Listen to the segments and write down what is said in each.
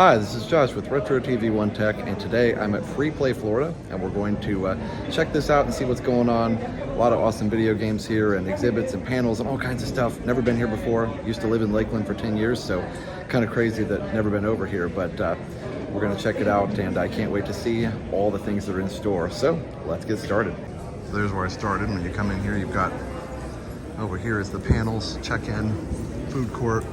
Hi, this is Josh with Retro TV One Tech, and today I'm at Freeplay, Florida, and we're going to check this out and see what's going on. A lot of awesome video games here, and exhibits and panels and all kinds of stuff. Never been here before. Used to live in Lakeland for 10 years, so kind of crazy that never been over here, but we're going to check it out, and I can't wait to see all the things that are in store. So let's get started. So there's where I started. When you come in here, you've got over here is the panels, check-in, food court,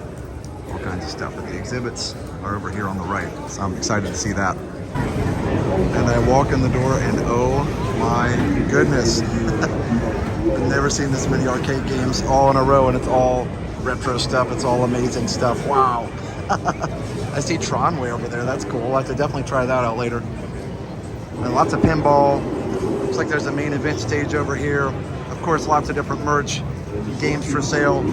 all kinds of stuff. But the exhibits are over here on the right, so I'm excited to see that. And I walk in the door and oh my goodness. I've never seen this many arcade games all in a row, and it's all retro stuff. It's all amazing stuff. Wow. I see Tron way over there. That's cool. I'll have to definitely try that out later. And lots of pinball. Looks like there's a main event stage over here. Of course, lots of different merch, games for sale,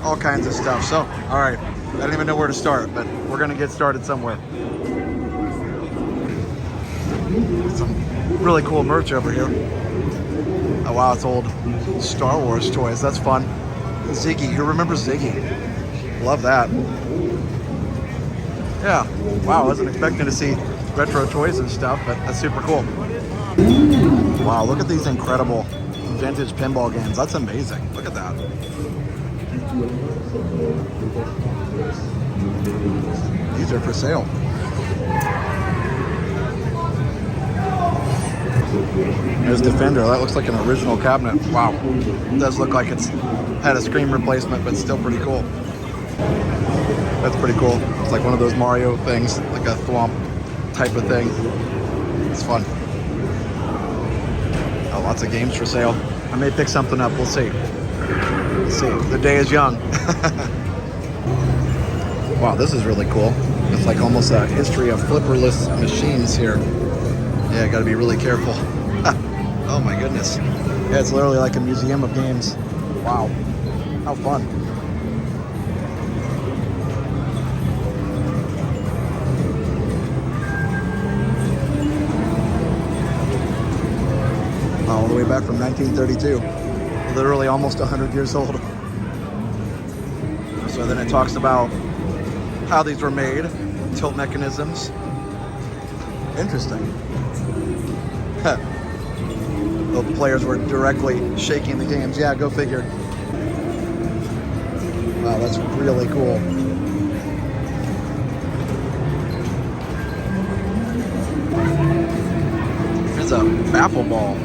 all kinds of stuff. So, all right. I don't even know where to start, but we're gonna get started somewhere. Some really cool merch over here. Oh wow, it's old Star Wars toys. That's fun. Ziggy, who remembers Ziggy? Love that. Yeah, wow, I wasn't expecting to see retro toys and stuff, but that's super cool. Wow, look at these incredible vintage pinball games. That's amazing. Look at that. These are for sale. There's Defender. That looks like an original cabinet. Wow. It does look like it's had a screen replacement, but still pretty cool. That's pretty cool. It's like one of those Mario things, like a thwomp type of thing. It's fun. Oh, lots of games for sale. I may pick something up. We'll see. Let's see. The day is young. Wow, this is really cool. It's like almost a history of flipperless machines here. Yeah, gotta be really careful. Oh my goodness. Yeah, it's literally like a museum of games. Wow, how fun. All the way back from 1932. Literally almost 100 years old. So then it talks about how these were made, tilt mechanisms. Interesting. The players were directly shaking the games. Yeah, go figure. Wow, that's really cool. There's a baffle ball.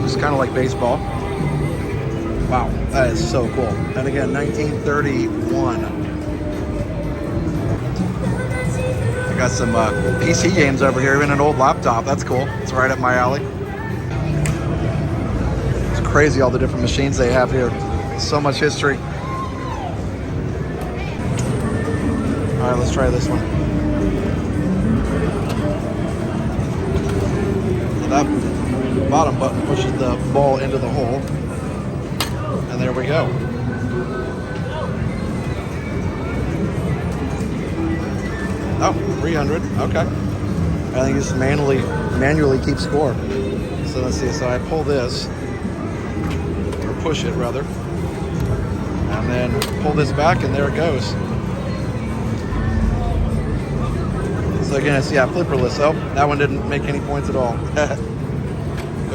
It's kind of like baseball. Wow, that is so cool. And again, 1931. Got some PC games over here, even an old laptop. That's cool. It's right up my alley. It's crazy all the different machines they have here. So much history. All right, let's try this one. So that bottom button pushes the ball into the hole. And there we go. Oh, 300, okay. I think just manually keep score. So let's see, so I pull this, or push it rather, and then pull this back and there it goes. So again, it's, yeah, flipperless. Oh, that one didn't make any points at all. Do I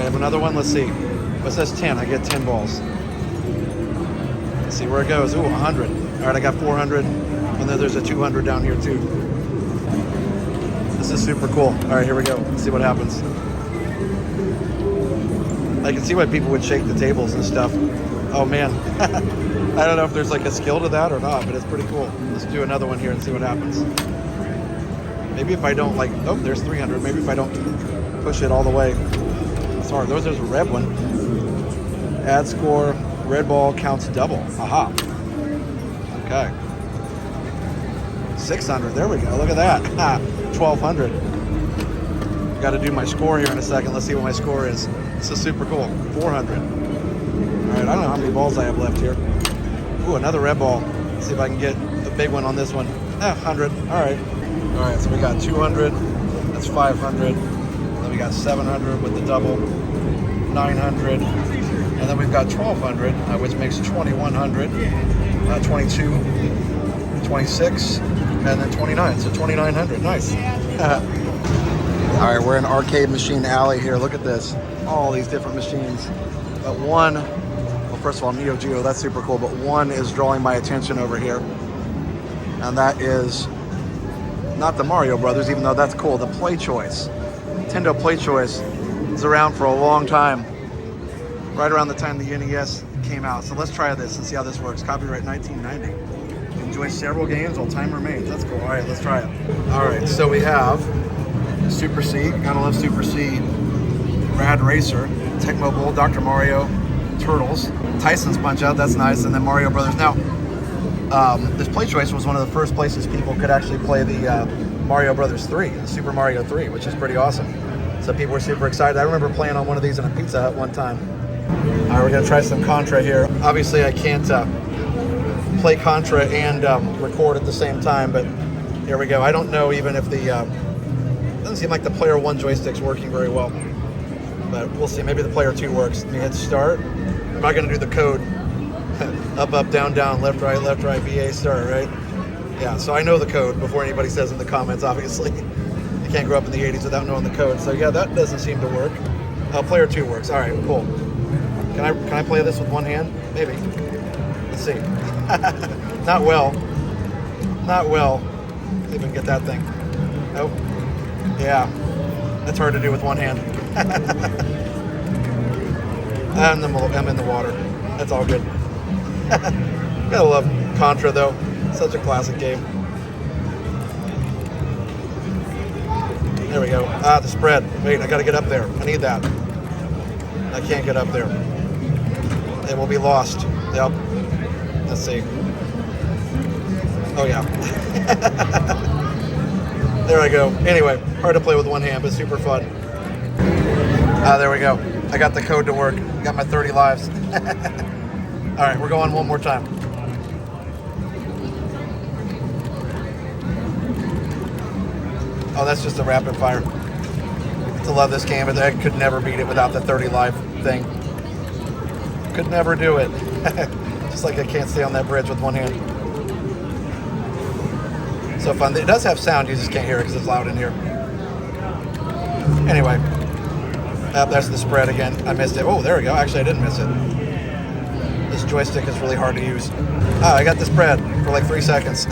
have another one? Let's see. It says 10, I get 10 balls. Let's see where it goes. Ooh, 100. All right, I got 400, and then there's a 200 down here too. This is super cool. All right, here we go. Let's see what happens. I can see why people would shake the tables and stuff. Oh man. I don't know if there's like a skill to that or not, but it's pretty cool. Let's do another one here and see what happens. Maybe if I don't oh, there's 300. Maybe if I don't push it all the way. Sorry, there's a red one. Add score, red ball counts double. Aha. Okay. 600, there we go. Look at that. 1,200. Got to do my score here in a second. Let's see what my score is. This is super cool. 400. All right, I don't know how many balls I have left here. Ooh, another red ball. Let's see if I can get the big one on this one. 100. All right. All right, so we got 200. That's 500. Then we got 700 with the double. 900. And then we've got 1,200, which makes 2,100. 22. 26. and then 29, so 2,900. Nice. All right, we're in Arcade Machine Alley here. Look at this. All these different machines. But one, well, first of all, Neo Geo, that's super cool, but one is drawing my attention over here. And that is not the Mario Brothers, even though that's cool. The Play Choice. Nintendo Play Choice is around for a long time. Right around the time the NES came out. So let's try this and see how this works. Copyright 1990. Enjoy several games while time remains. That's cool. All right, let's try it. All right, so we have Super C. Gotta love Super C. Rad Racer. Tecmo Bowl. Dr. Mario. Turtles. Tyson's Punch-Out. That's nice. And then Mario Brothers. Now, this Play Choice was one of the first places people could actually play the Mario Brothers 3, the Super Mario 3, which is pretty awesome. So people were super excited. I remember playing on one of these in a Pizza Hut one time. All right, we're gonna try some Contra here. Obviously, I can't play Contra and record at the same time, but here we go. I don't know even if the, doesn't seem like the player 1 joystick's working very well, but we'll see. Maybe the player 2 works. Let me hit start. I'm not gonna do the code. Up, up, down, down, left, right, BA, start, right? Yeah, so I know the code before anybody says in the comments, obviously. You can't grow up in the 80s without knowing the code. So yeah, that doesn't seem to work. Player 2 works. All right, cool. Can I play this with one hand? Maybe. Let's see. Not well. Not well. Let's see if we can get that thing. Nope. Yeah, that's hard to do with one hand. I'm in the water. That's all good. Gotta love Contra though. Such a classic game. There we go. Ah, the spread. Wait, I gotta get up there. I need that. I can't get up there. It will be lost. Yep. Let's see. Oh yeah. There I go. Anyway, hard to play with one hand, but super fun. Ah, there we go. I got the code to work. Got my 30 lives. All right, we're going one more time. Oh, that's just a rapid fire. To love this game, but I could never beat it without the 30 life thing. Could never do it. Just like I can't stay on that bridge with one hand. So fun. It does have sound, you just can't hear it because it's loud in here. Anyway. That's the spread again. I missed it. Oh, there we go. Actually, I didn't miss it. This joystick is really hard to use. Oh, I got the spread for like 3 seconds.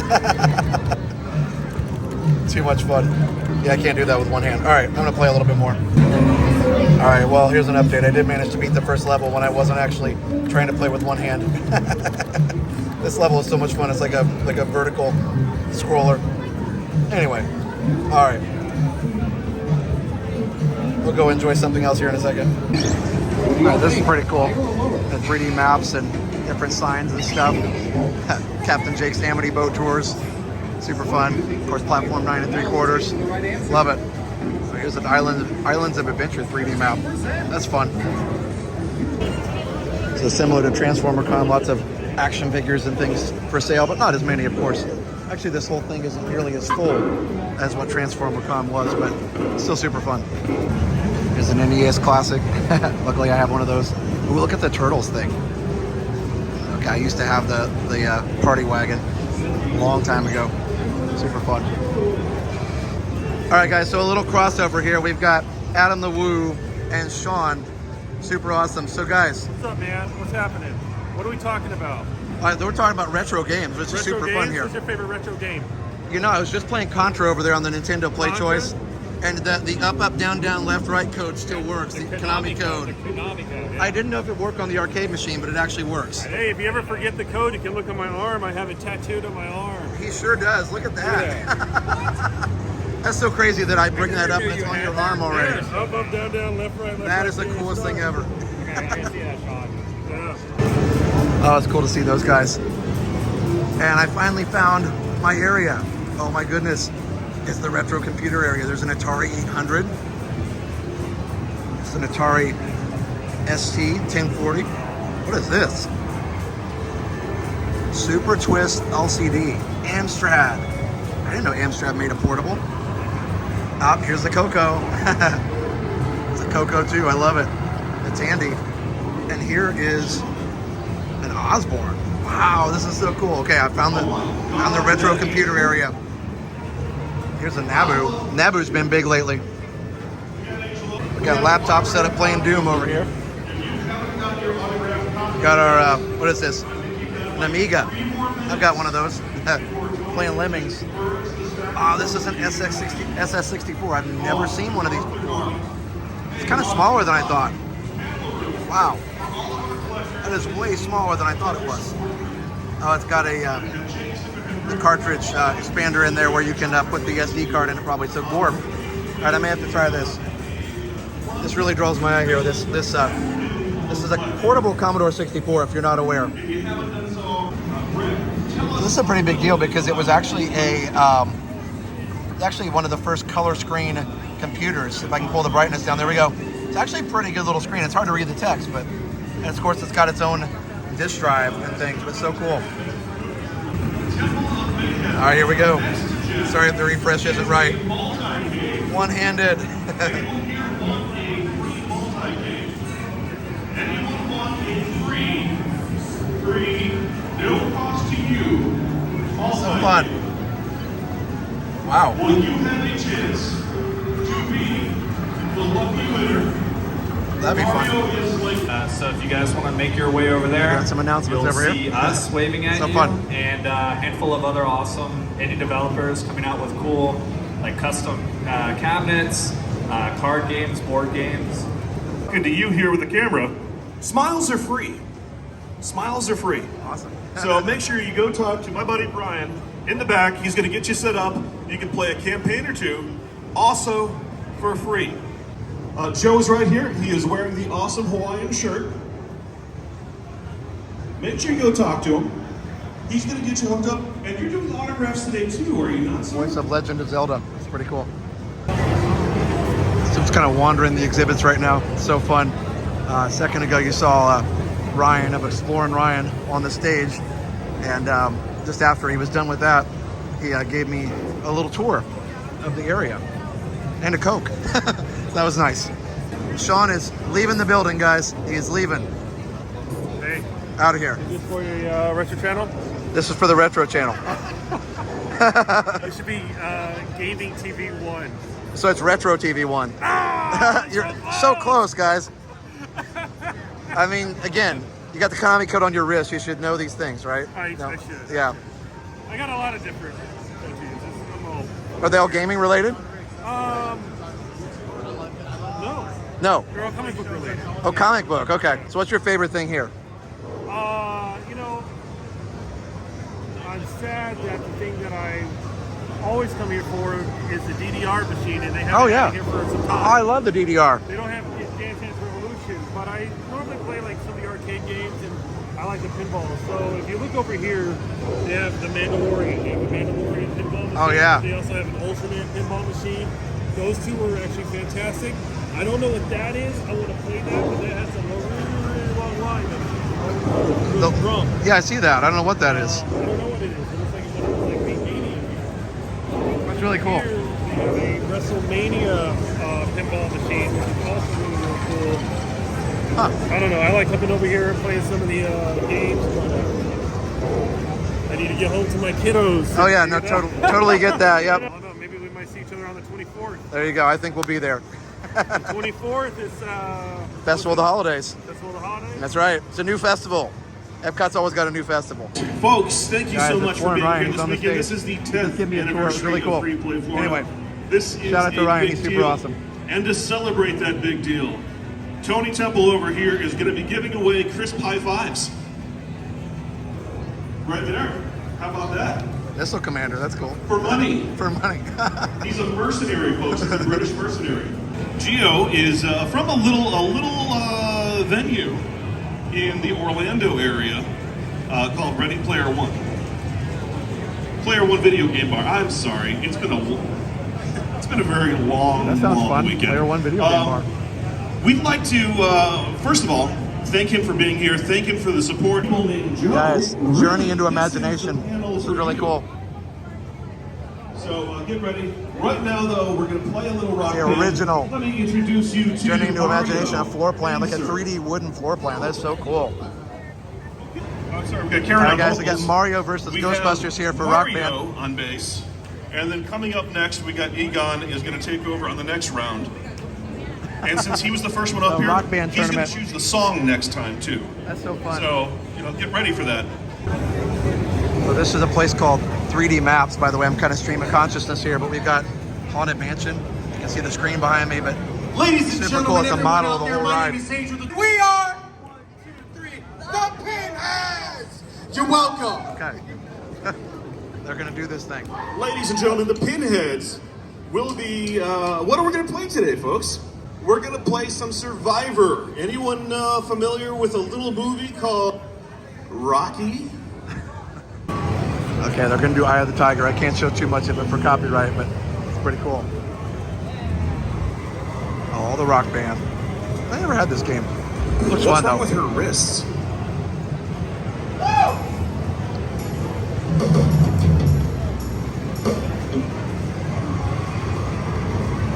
Too much fun. Yeah, I can't do that with one hand. All right, I'm gonna play a little bit more. All right, well, here's an update. I did manage to beat the first level when I wasn't actually trying to play with one hand. This level is so much fun. It's like a vertical scroller. Anyway, all right. We'll go enjoy something else here in a second. All right, this is pretty cool. The 3D maps and different signs and stuff. Captain Jake's Amity Boat Tours. Super fun. Of course, Platform 9 3/4. Love it. So here's an Islands of Adventure 3D map. That's fun. So similar to Transformer Con, lots of action figures and things for sale, but not as many, of course. Actually, this whole thing isn't nearly as full as what Transformer Con was, but still super fun. Here's an NES classic. Luckily, I have one of those. Ooh, look at the Turtles thing. Okay, I used to have the party wagon a long time ago. Super fun. All right, guys, so a little crossover here. We've got Adam the Woo and Sean. Super awesome. So, guys. What's up, man? What's happening? What are we talking about? We're talking about retro games, which is super fun here. What's your favorite retro game? You know, I was just playing Contra over there on the Nintendo Play Choice, and the up, up, down, down, left, right code still works. The Konami code. The Konami code, yeah. I didn't know if it worked on the arcade machine, but it actually works. Hey, if you ever forget the code, you can look on my arm. I have it tattooed on my arm. He sure does. Look at that. Yeah. That's so crazy that I bring that up and it's on your arm already. Yes. Up, up, down, down, left, right, left. That is the coolest thing ever. Okay, I can't see that, Sean. Yeah. Oh, it's cool to see those guys. And I finally found my area. Oh my goodness. It's the retro computer area. There's an Atari 800. It's an Atari ST 1040. What is this? Super Twist LCD. Amstrad. I didn't know Amstrad made a portable. Ah, here's the Coco. It's a Coco too. I love it. It's handy. And here is an Osborne. Wow, this is so cool. Okay, I found the retro computer area. Here's a Naboo. Naboo's been big lately. We got a laptop set up playing Doom over here. Got our, what is this? An Amiga. I've got one of those. Playing Lemmings. Oh, this is an SS64. I've never seen one of these before. It's kind of smaller than I thought. Wow. That is way smaller than I thought it was. Oh, it's got a the cartridge expander in there where you can put the SD card in it probably. So warp. All right, I may have to try this. This really draws my eye here. This is a portable Commodore 64 if you're not aware. This is a pretty big deal because it was actually one of the first color screen computers. If I can pull the brightness down, there we go. It's actually a pretty good little screen. It's hard to read the text, but and of course it's got its own disk drive and things, but it's so cool. All right, here we go. Sorry if the refresh isn't right. One-handed. No cost to you. So fun. Wow. Will you have a chance to be the lucky winner? That'd be fun. So if you guys want to make your way over there, Got some announcements you'll over here. see us waving at So you, fun. and a handful of other awesome indie developers coming out with cool, like custom cabinets, card games, board games. Good to you here with the camera. Smiles are free. Smiles are free. Awesome. So make sure you go talk to my buddy Brian in the back. He's going to get you set up. You can play a campaign or two, also for free. Joe's right here. He is wearing the awesome Hawaiian shirt. Make sure you go talk to him. He's going to get you hooked up, and you're doing autographs today too, are you not, sir? Voice of Legend of Zelda. It's pretty cool. So just kind of wandering the exhibits right now. It's so fun. A second ago you saw Ryan of Exploring Ryan on the stage, and just after he was done with that, he gave me a little tour of the area and a Coke. That was nice. Sean is leaving the building, guys. He is leaving. Hey, Out of here. is this for your retro channel? This is for the Retro Channel. It should be Gaming TV 1. So it's Retro TV 1. Ah, You're so close, guys. I mean, again, you got the Konami code on your wrist. You should know these things, right? I should. Yeah. I got a lot of different tattoos. I'm all, Are they all gaming related? no, No. they're all comic book related. Oh, comic book. Okay. So what's your favorite thing here? You know, I'm sad that the thing that I always come here for is the DDR machine, and they haven't Oh, yeah. had it here for some time. I love the DDR. They don't have Dance Dance Revolution, but I normally play like some of the arcade games, and I like the pinball. So if you look over here, they have the Mandalorian game, the Mandalorian pinball machine. Oh, yeah. They also have an Ultraman pinball machine. Those two are actually fantastic. I don't know what that is. I want to play that, but that has a really long line. The- Drum. Yeah, I see that. I don't know what that is. I don't know what it is. It looks like it's like Mania. That's really cool. Here, they have a WrestleMania pinball machine, which is also really cool. Huh. I don't know. I like coming over here and playing some of the games, but I need to get home to my kiddos. Oh, yeah. No, totally get that. I Yep. don't know. Maybe we might see each other on the 24th. There you go. I think we'll be there. The 24th is Festival of the Holidays. Festival of the Holidays. That's right. It's a new festival. Epcot's always got a new festival. Folks, thank you Guys, so it's much for Warren being Ryan. here He's this on the weekend. stage. This is the He just 10th gave me a tour. It was anniversary really cool. of Freeplay Florida. Anyway, this is shout out to a Ryan. big He's super deal. awesome. And to celebrate that big deal, Tony Temple over here is going to be giving away crisp high fives. Right there. How about that? Missile Commander. That's cool. For money. For money. He's a mercenary, folks. He's a British mercenary. Gio is from a little venue in the Orlando area called Ready Player One. Player One video game bar. I'm sorry, it's been a very long, That sounds long fun. weekend. Player One video game bar. We'd like to first of all thank him for being here. Thank him for the support. Guys, Journey into Imagination. This is really cool. So get ready. Right now, though, we're going to play a little rock The band. original Let me introduce you to Journey into Mario. Imagination, a floor plan, like a Insert. 3D wooden floor plan. That's so cool. I'm sorry, we got Karen All right, on guys, we got vocals. Mario versus We Ghostbusters have here for Rock Mario Band. on bass, And then coming up next, we got Egon is going to take over on the next round. And since he was the first one up The here, Rock Band he's going tournament. to choose the song next time too. That's so fun. So, you know, get ready for that. So this is a place called 3D Maps, by the way. I'm kind of stream of consciousness here, but we've got Haunted Mansion. You can see the screen behind me, but Ladies and super cool. gentlemen, It's a everyone model out of the there, whole my ride. name is Angel. We are 1, 2, 3, the Pinheads. You're welcome. Okay. They're gonna do this thing. Ladies and gentlemen, the Pinheads will be, what are we going to play today, folks? We're going to play some Survivor. Anyone familiar with a little movie called Rocky? Okay, they're gonna do Eye of the Tiger. I can't show too much of it for copyright, but it's pretty cool. Oh, the Rock Band. I never had this game. Looks What's fun wrong though. with her wrists?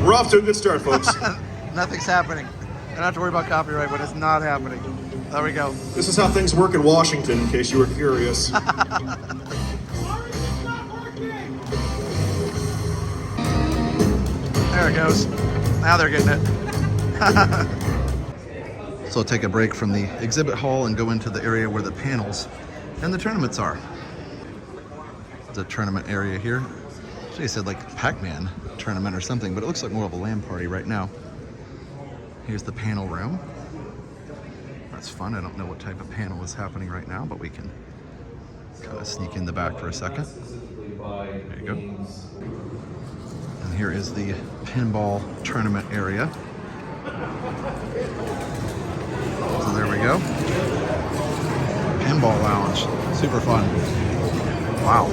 We're off to a good start, folks. Nothing's happening. I don't have to worry about copyright, but it's not happening. There we go. This is how things work in Washington, in case you were curious. There it goes. Now they're getting it. So I'll take a break from the exhibit hall and go into the area where the panels and the tournaments are. The tournament area here. Actually, it said like Pac-Man tournament or something, but it looks like more of a LAN party right now. Here's the panel room. That's fun. I don't know what type of panel is happening right now, but we can kind of sneak in the back for a second. There you go. And here is the pinball tournament area. So there we go. Pinball lounge. Super fun. Wow.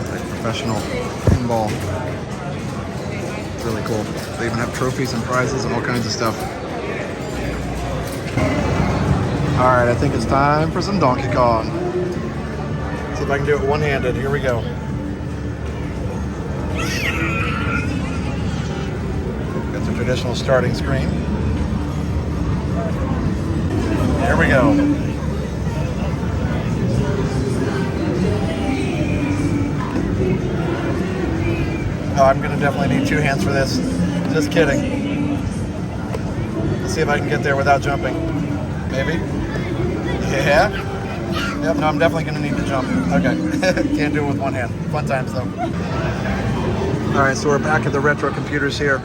Like professional pinball. Really cool. They even have trophies and prizes and all kinds of stuff. All right, I think it's time for some Donkey Kong. See if I can do it one-handed. Here we go. Got the traditional starting screen. Here we go. Oh, I'm gonna definitely need 2 hands for this. Just kidding. Let's see if I can get there without jumping. Maybe? Yeah? Yep, no, I'm definitely gonna need to jump. Okay, can't do it with one hand. Fun times though. All right, so we're back at the retro computers here.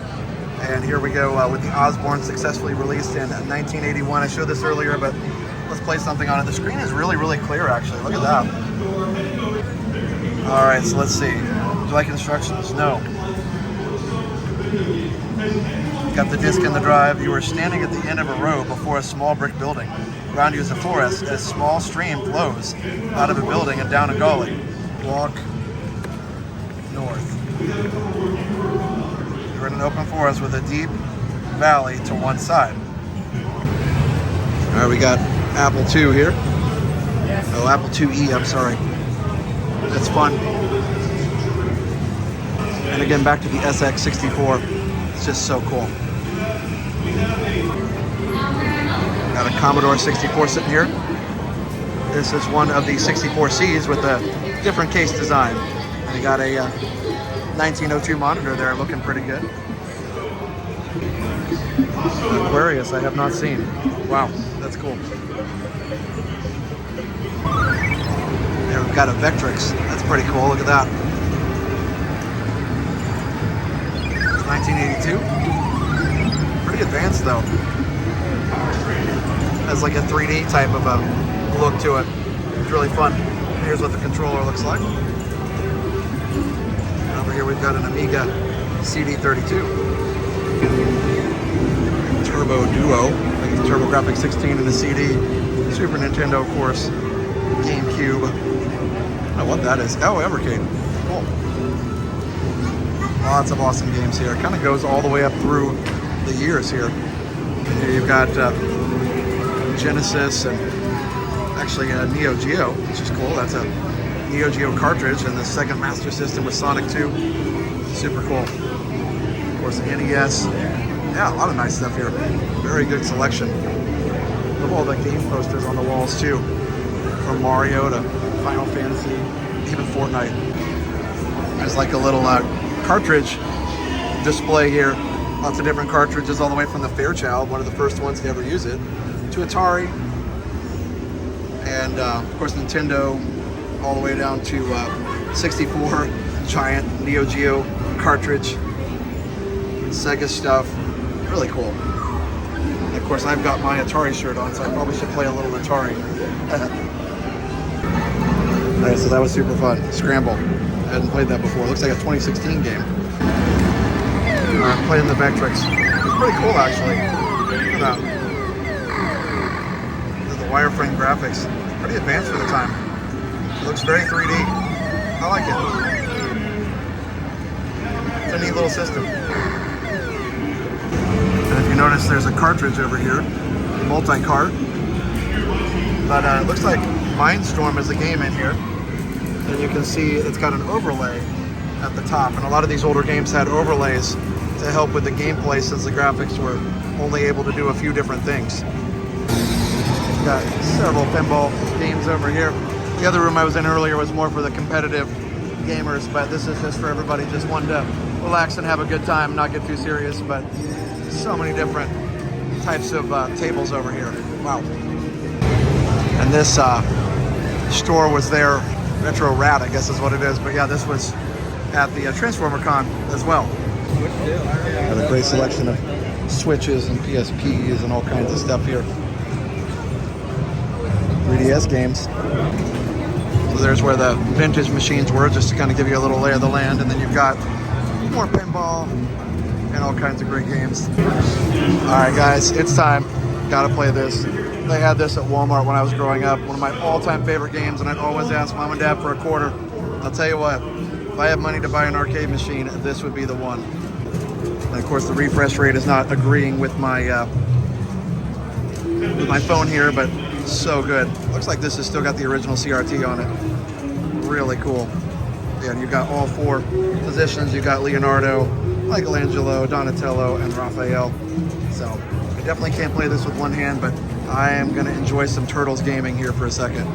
And here we go with the Osborne, successfully released in 1981. I showed this earlier, but let's play something on it. The screen is really, really clear actually. Look at that. All right, so let's see. Would you like instructions? No. Got the disc in the drive. You are standing at the end of a row before a small brick building. Around you is a forest. A small stream flows out of a building and down a gully. Walk north. You're in an open forest with a deep valley to one side. All right, we got Apple II here. Oh, Apple IIe, I'm sorry. That's fun. And again, back to the SX64. It's just so cool. Got a Commodore 64 sitting here. This is one of the 64Cs with a different case design. And you got a 1902 monitor there, looking pretty good. Aquarius, I have not seen. Wow, that's cool. There we've got a Vectrix. That's pretty cool. Look at that. 1982. Pretty advanced though. Has like a 3D type of a look to it. It's really fun. Here's what the controller looks like. Over here we've got an Amiga CD32. Turbo Duo. I think it's TurboGrafx 16 in the CD. Super Nintendo, of course. GameCube. I don't know what that is. Oh, Evercade. Cool. Lots of awesome games here. It kind of goes all the way up through the years here. Here you've got Genesis and actually a Neo Geo, which is cool. That's a Neo Geo cartridge, and the Sega Master System with Sonic 2. Super cool. Of course, the NES. Yeah, a lot of nice stuff here. Very good selection. Love all the game posters on the walls too. from Mario to Final Fantasy, even Fortnite. There's like a little cartridge display here. Lots of different cartridges all the way from the Fairchild, one of the first ones to ever use it, to Atari, and of course Nintendo, all the way down to 64, giant Neo Geo cartridge, Sega stuff, really cool. And of course I've got my Atari shirt on, so I probably should play a little Atari. Alright, so that was super fun. Scramble. I hadn't played that before. It looks like a 2016 game. I'm playing the Vectrix. It's pretty cool actually. Look at that. The wireframe graphics. Pretty advanced for the time. It looks very 3D. I like it. It's a neat little system. And if you notice, there's a cartridge over here, multi-cart. But it looks like Mindstorm is a game in here. And you can see it's got an overlay at the top. And a lot of these older games had overlays to help with the gameplay since the graphics were only able to do a few different things. Got several pinball games over here. The other room I was in earlier was more for the competitive gamers, but this is just for everybody just wanting to relax and have a good time, not get too serious. But so many different types of tables over here. Wow. And this store was there, Retro Rat, I guess is what it is. But yeah, this was at the Transformer Con as well. Got a great selection of Switches and PSPs and all kinds of stuff here. 3DS games. So there's where the vintage machines were, just to kind of give you a little lay of the land. And then you've got more pinball and all kinds of great games. All right, guys, it's time. Gotta play this. They had this at Walmart when I was growing up. One of my all-time favorite games, and I'd always ask Mom and Dad for a quarter. I'll tell you what, if I have money to buy an arcade machine, this would be the one. And of course, the refresh rate is not agreeing with my phone here, but so good. Looks like this has still got the original CRT on it. Really cool. Yeah, and you've got all four positions. You've got Leonardo, Michelangelo, Donatello, and Raphael. So I definitely can't play this with one hand, but I am going to enjoy some Turtles gaming here for a second.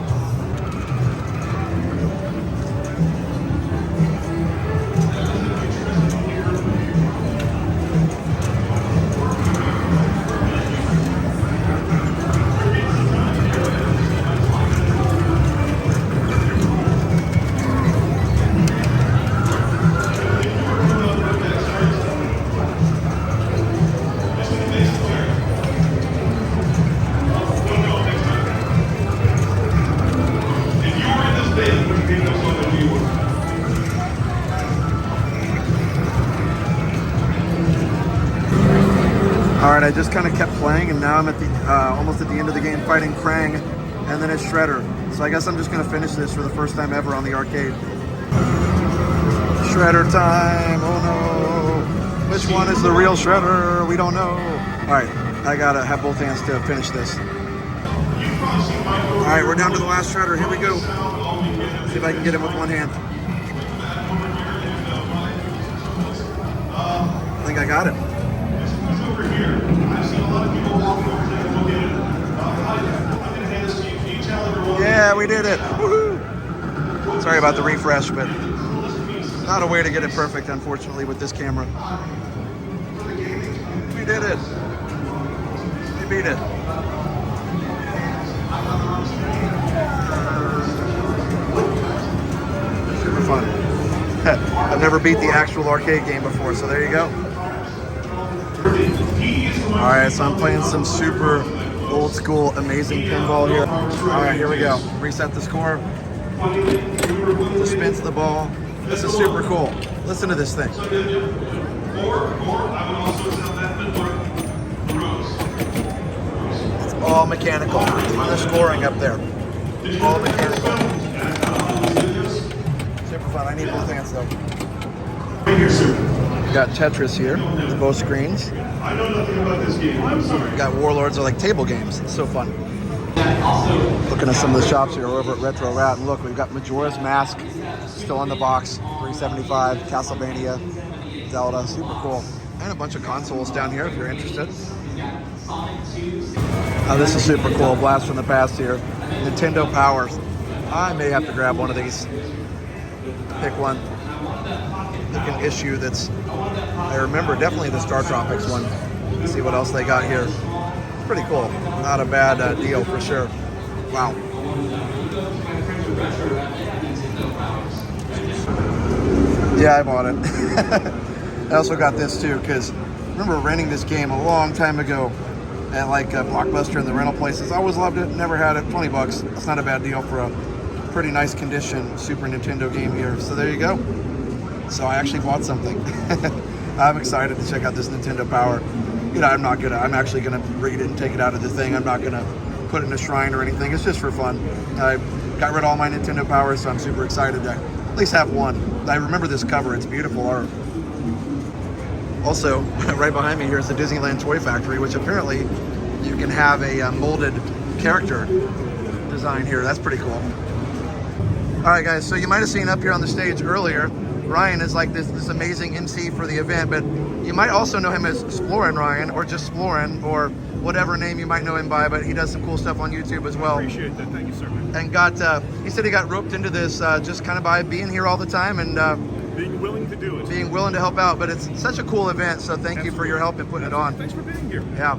Alright, I just kind of kept playing, and now I'm at the almost at the end of the game fighting Krang, and then it's Shredder. So I guess I'm just going to finish this for the first time ever on the arcade. Shredder time! Oh no! Which one is the real Shredder? We don't know. Alright, I gotta have both hands to finish this. Alright, we're down to the last Shredder. Here we go. See if I can get him with one hand. I think I got him. Yeah, we did it. Woohoo! Sorry about the refresh, but not a way to get it perfect, unfortunately, with this camera. We did it. We beat it. Super fun. I've never beat the actual arcade game before, so there you go. Alright, so I'm playing some super old school amazing pinball here. Alright, here we go. Reset the score. Dispense the ball. This is super cool. Listen to this thing. It's all mechanical. The scoring up there. All mechanical. Super fun. I need both hands though. We got Tetris here, both screens. I know nothing about this game. I'm sorry. We got Warlords, are like table games. It's so fun. Looking at some of the shops here over at Retro Rat, and look, we've got Majora's Mask still in the box, $375. Castlevania, Zelda, super cool, and a bunch of consoles down here if you're interested. Oh, this is super cool. Blast from the past here. Nintendo Powers. I may have to grab one of these. Pick one. Pick an issue that's, I remember definitely the Star Tropics one. Let's see what else they got here. Pretty cool. Not a bad deal for sure. Wow. Yeah, I bought it. I also got this too because I remember renting this game a long time ago at like Blockbuster and the rental places. I always loved it, never had it. $20. It's not a bad deal for a pretty nice condition Super Nintendo game here. So there you go. So I actually bought something. I'm excited to check out this Nintendo Power. You know, I'm actually gonna read it and take it out of the thing. I'm not gonna put it in a shrine or anything. It's just for fun. I got rid of all my Nintendo Powers, so I'm super excited to at least have one. I remember this cover. It's beautiful art. Also, right behind me here is the Disneyland Toy Factory, which apparently you can have a molded character design here. That's pretty cool. All right, guys, so you might have seen up here on the stage earlier, Ryan is like this amazing MC for the event, but you might also know him as Splorin Ryan, or just Splorin, or whatever name you might know him by, but he does some cool stuff on YouTube as well. Appreciate that. Thank you, sir. And he said he got roped into this just kind of by being here all the time and Being willing to do it. being willing to help out. But it's such a cool event, so thank you for your help in putting it on. Thanks for being here. Yeah.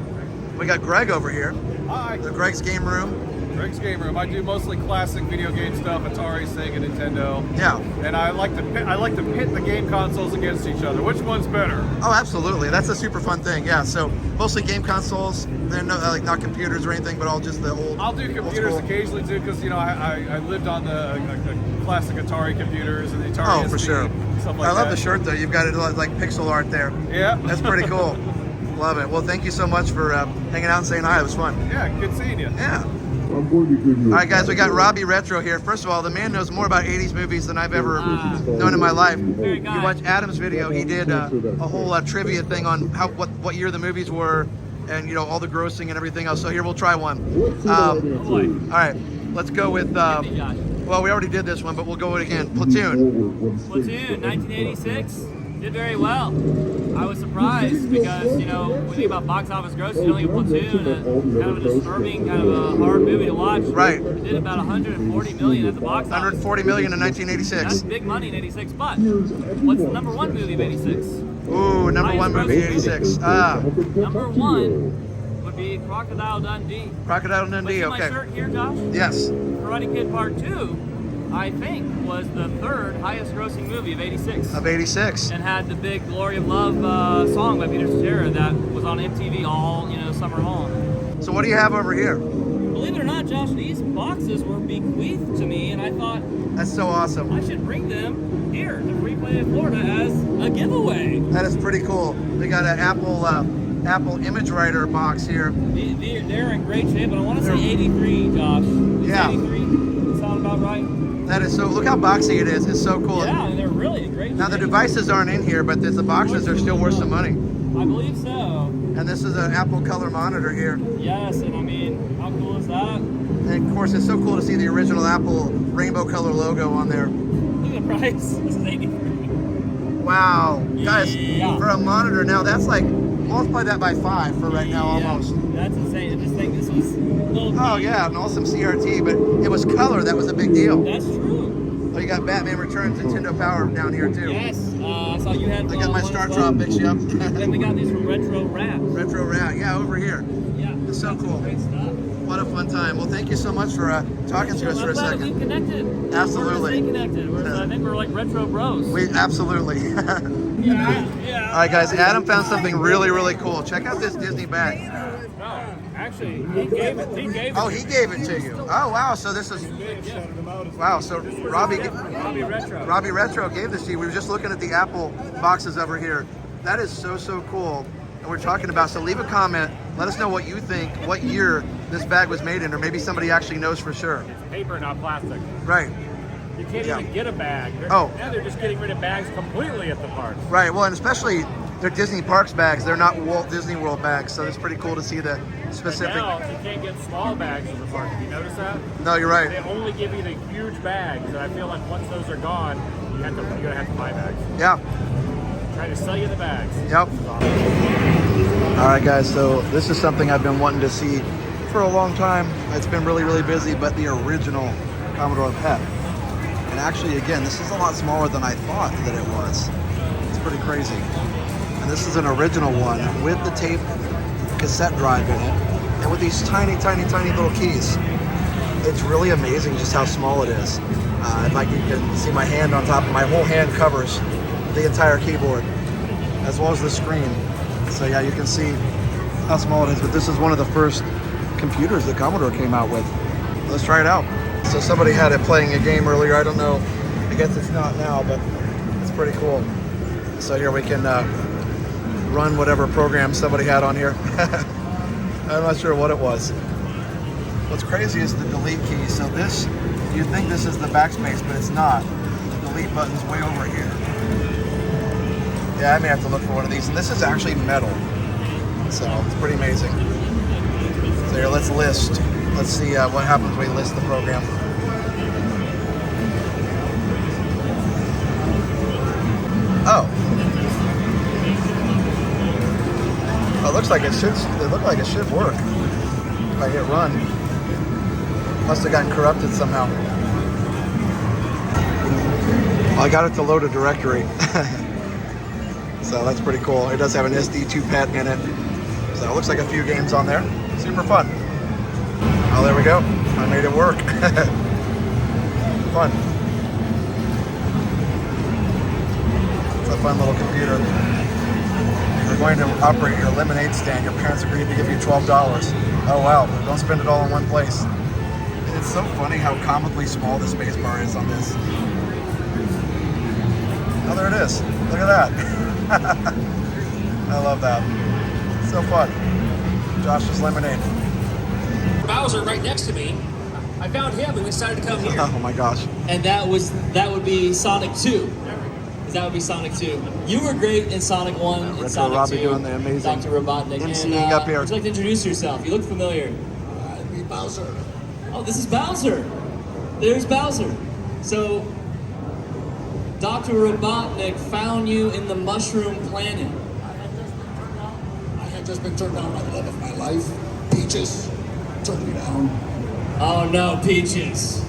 We got Greg over here. Hi, The Greg's Game Room. Greg's Game Room. I do mostly classic video game stuff, Atari, Sega, Nintendo. Yeah. And I like to pit the game consoles against each other. Which one's better? Oh, absolutely. That's a super fun thing. Yeah. So mostly game consoles. They're like not computers or anything, but all just the old. I'll do old computers school. occasionally too, because I lived on the classic Atari computers and the Atari Oh, for ST, sure. stuff like I love that. the shirt though. You've got it like pixel art there. Yeah. That's pretty cool. Love it. Well, thank you so much for hanging out and saying hi. It was fun. Yeah, good seeing you. Yeah. All right, guys, we got Robbie Retro here. First of all, the man knows more about 80s movies than I've ever known in my life. You watch Adam's video. He did a whole trivia thing on what year the movies were and, all the grossing and everything else. So here, we'll try one. All right, let's go with, well, we already did this one, but we'll go with it again. Platoon. Platoon, 1986, did very well. I was surprised because, when you think about box office gross, you don't get Platoon, and kind of a disturbing, kind of a hard movie to watch. Right. It did about 140 million at the box office. 140 million in That's 1986. big money in 86, but what's the number one movie of 86? Ooh, number one movie, 86. Number one would be Crocodile Dundee. Crocodile But Dundee, see my okay. shirt here, Josh? Yes. Karate Kid Part 2, I think, was the third highest grossing movie of 86. Of 86. And had the big Glory of Love song by Peter Cetera that was on MTV all, summer long. So what do you have over here? Believe it or not, Josh, these boxes were bequeathed to me, and I thought That's so awesome. I should bring them here to Freeplay in Florida as a giveaway. That is pretty cool. We got an Apple Image Writer box here. They're in great shape, but I want to say 83, Josh. Is Yeah. 83 sound about right? That is so, look how boxy it is. It's so cool. Yeah, and they're really in great Now the shape. devices aren't in here, but the boxes are still worth some money. I believe so. And this is an Apple Color monitor here. Yes, and I mean, how cool is that? And of course, it's so cool to see the original Apple rainbow color logo on there. Look at the price. This is 83. Wow. Guys, Yeah. for a monitor now, that's like, multiply that by 5 for right now almost. That's insane. I just think this was a little Oh yeah, an awesome CRT, but it was color, that was a big deal. That's true. Oh, you got Batman Returns, Nintendo Power down here too. Yes. I saw you had I got my one Star as well. Tropics, yep. Then we got these from Retro Rap. Retro Rat, yeah, over here. Yeah. It's so that's cool. Great stuff. What a fun time. Well, thank you so much for talking to us for a I'm glad that we second. connected. Absolutely. We're stay connected. I think we're like retro bros. We absolutely. Yeah. All right, guys. Adam found something really, really cool. Check out this Disney bag. No, actually, he gave it. Oh, he gave it to you. Oh, wow. So this is wow. So Robbie Retro. Robbie Retro gave this to you. We were just looking at the Apple boxes over here. That is so cool. And we're talking about. So leave a comment. Let us know what you think. What year this bag was made in, or maybe somebody actually knows for sure. Paper, not plastic. Right. You can't Yeah. even get a bag. Oh. Now they're just getting rid of bags completely at the parks. Right. Well, and especially they're Disney Parks bags. They're not Walt Disney World bags. So it's pretty cool to see the specific. Now you can't get small bags at the park. Have you noticed that? No, you're right. They only give you the huge bags, and I feel like once those are gone, you're gonna have to buy bags. Yeah. Trying to sell you the bags. Yep. This is awesome. All right, guys, so this is something I've been wanting to see for a long time. It's been really, really busy, but the original Commodore PET. And actually, again, this is a lot smaller than I thought that it was. It's pretty crazy. And this is an original one with the tape cassette drive in it, and with these tiny, tiny, tiny little keys. It's really amazing just how small it is. If you can see my hand on top, my whole hand covers the entire keyboard, as well as the screen. So yeah, you can see how small it is, but this is one of the first computers that Commodore came out with. Let's try it out. So somebody had it playing a game earlier, I don't know, I guess it's not now, but it's pretty cool. So here we can run whatever program somebody had on here. I'm not sure what it was. What's crazy is the delete key. So this, you'd think this is the backspace, but it's not. The delete button's way over here. Yeah, I may have to look for one of these. And this is actually metal. So it's pretty amazing. So here, let's list. Let's see what happens when we list the program. Oh. Oh, it looks like it should. It looked like it should work. If I hit run. Must have gotten corrupted somehow. Well, I got it to load a directory. So that's pretty cool. It does have an SD2 PET in it. So it looks like a few games on there. Super fun. Oh, there we go. I made it work. Fun. It's a fun little computer. You're going to operate your lemonade stand. Your parents agreed to give you $12. Oh wow, don't spend it all in one place. And it's so funny how comically small the space bar is on this. Oh, there it is. Look at that. I love that. So fun. Josh's Lemonade. Bowser right next to me. I found him and we decided to come here. Oh my gosh. And that would be Sonic 2. That would be Sonic 2. You were great in Sonic 1 and Retro Sonic Robbie 2. doing the amazing Dr. Robotnik. MCing up here. Would you like to introduce yourself? You look familiar. I'd be Bowser. Oh, this is Bowser. There's Bowser. So, Dr. Robotnik found you in the Mushroom Planet. I had just been turned down by the love of my life. Peaches turned me down. Oh no, Peaches.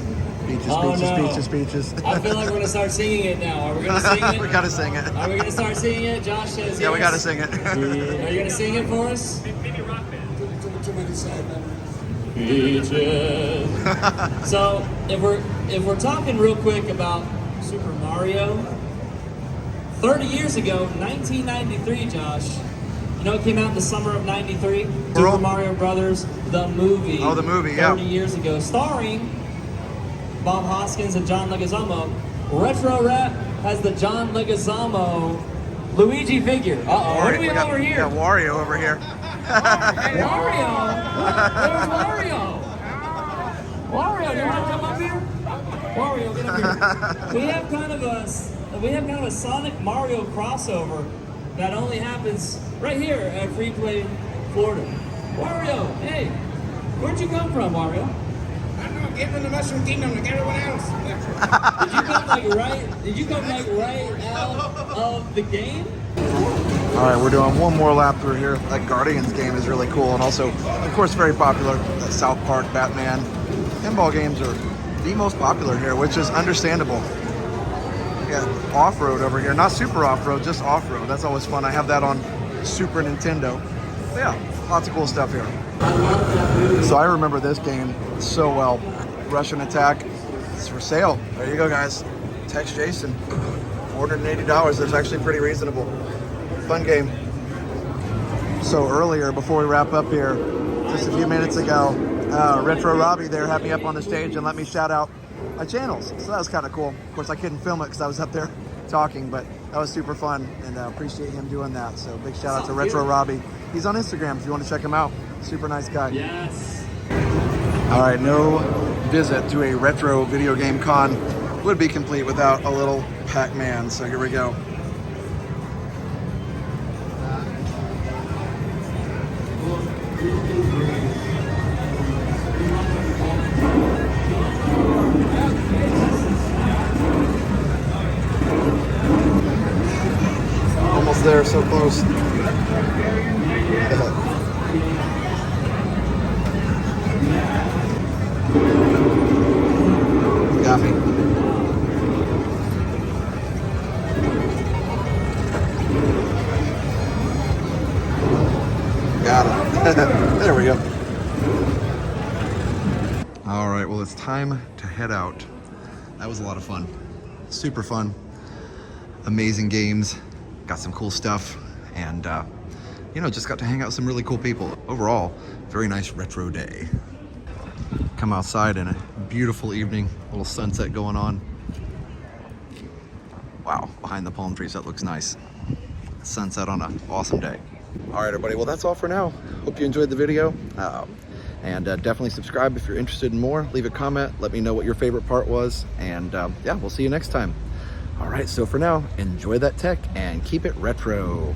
Peaches, Oh, peaches, no. peaches, peaches. I feel like we're gonna start singing it now. Are we gonna sing it? We gotta sing it. Are we gonna start singing it? Josh says Yeah, we yes. gotta sing it. Are you gonna sing it for us? Maybe rock band. Too many sad memories. Peaches. So if we're talking real quick about Super Mario, 30 years ago, 1993, Josh. You know it came out in the summer of '93. Super Mario Brothers, the movie. Oh, the movie, yeah. 30 years ago, starring Bob Hoskins and John Leguizamo. Retro Rap has the John Leguizamo Luigi figure. Uh-oh, what do we have over here? Yeah, Wario over here. Wario? There's Wario. Wario, do you want to come up here? Wario, get up here. We have kind of a Sonic Mario crossover that only happens right here at Freeplay, Florida. Wario, hey, where'd you come from, Wario? I don't know, get in the Mushroom Kingdom like everyone else. Did you come like right out of the game? All right, we're doing one more lap through here. That Guardians game is really cool, and also, of course, very popular. That South Park, Batman, pinball games are the most popular here, which is understandable. Yeah, off-road over here, not super off-road, just off-road. That's always fun. I have that on Super Nintendo. But yeah, lots of cool stuff here. So I remember this game so well. Russian Attack. It's for sale. There you go, guys. Text Jason. $480. That's actually pretty reasonable. Fun game. So earlier, before we wrap up here, just a few minutes ago, Retro Robbie there had me up on the stage and let me shout out my channels. So that was kind of cool. Of course, I couldn't film it because I was up there talking, but that was super fun, and I appreciate him doing that. So big shout out to Retro Robbie. He's on Instagram if you want to check him out. Super nice guy. Yes. All right, no visit to a retro video game con would be complete without a little Pac-Man. So here we go. Almost there, so close. happy. Got it. There we go. All right, well, it's time to head out. That was a lot of fun. Super fun. Amazing games. Got some cool stuff. And, you know, just got to hang out with some really cool people. Overall, very nice retro day. Come outside in a beautiful evening. Little sunset going on. Wow, behind the palm trees, that looks nice. Sunset on an awesome day. All right, everybody, well, that's all for now. Hope you enjoyed the video. And definitely subscribe if you're interested in more. Leave a comment, let me know what your favorite part was. And yeah, we'll see you next time. All right, so for now, enjoy that tech and keep it retro.